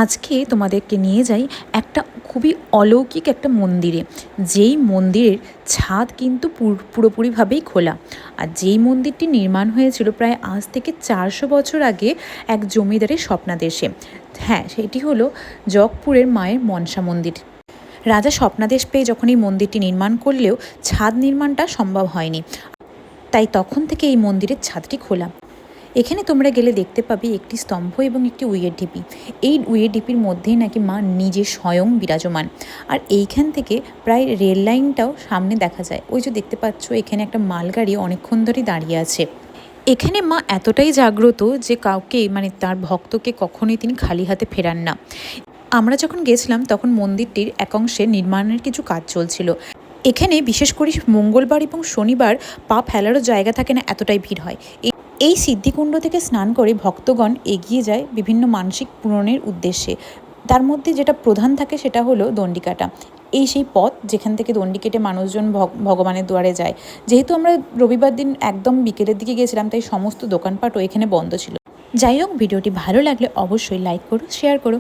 আজকে তোমাদেরকে নিয়ে যাই একটা খুবই অলৌকিক একটা মন্দিরে, যেই মন্দিরের ছাদ কিন্তু পুরোপুরিভাবেই খোলা। আর যেই মন্দিরটি নির্মাণ হয়েছিল প্রায় আজ থেকে 400 বছর আগে এক জমিদারের স্বপ্নাদেশে। হ্যাঁ, সেটি হলো জগপুরের মায়ের মনসা মন্দির। রাজা স্বপ্নাদেশ পেয়ে যখন এই মন্দিরটি নির্মাণ করলেও ছাদ নির্মাণটা সম্ভব হয়নি, তাই তখন থেকে এই মন্দিরের ছাদটি খোলা। এখানে তোমরা গেলে দেখতে পাবে একটি স্তম্ভ এবং একটি উইয়ের ঢিপি। এই উইয়ের ঢিপির মধ্যেই নাকি মা নিজে স্বয়ং বিরাজমান। আর এইখান থেকে প্রায় রেল লাইনটাও সামনে দেখা যায়। ওই যে দেখতে পাচ্ছ, এখানে একটা মালগাড়ি অনেকক্ষণ ধরেই দাঁড়িয়ে আছে। এখানে মা এতটাই জাগ্রত যে কাউকে তার ভক্তকে কখনোই তিনি খালি হাতে ফেরান না। আমরা যখন গেছিলাম তখন মন্দিরটির এক অংশে নির্মাণের কিছু কাজ চলছিল। এখানে বিশেষ করে মঙ্গলবার এবং শনিবার পা ফেলারও জায়গা থাকে না, এতটাই ভিড় হয়। এই সিদ্ধিকুণ্ড থেকে স্নান করে ভক্তগণ এগিয়ে যায় বিভিন্ন মানসিক পূরণের উদ্দেশ্যে। তার মধ্যে যেটা প্রধান থাকে সেটা হলো দণ্ডিকাটা। এই সেই পথ যেখান থেকে দণ্ডি কেটে মানুষজন ভগবানের দুয়ারে যায়। যেহেতু আমরা রবিবার দিন একদম বিকেলের দিকে গেছিলাম, তাই সমস্ত দোকানপাটও এখানে বন্ধ ছিল। যাই হোক, ভিডিওটি ভালো লাগলে অবশ্যই লাইক করো, শেয়ার করো।